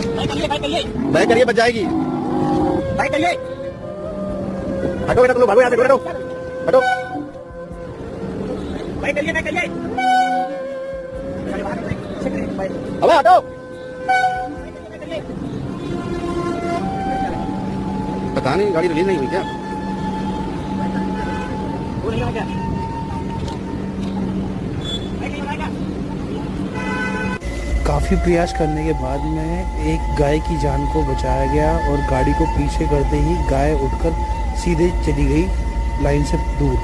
Back करिए, बच जाएगी। बैक करिए, हटो बेटा, तुम लोग भागो यहाँ से, हटो हटो। बैक करिए, बैक करिए, अबे हटो। पता नहीं गाड़ी रिलीज नहीं हुई क्या? काफ़ी प्रयास करने के बाद में एक गाय की जान को बचाया गया और गाड़ी को पीछे करते ही गाय उठकर सीधे चली गई लाइन से दूर।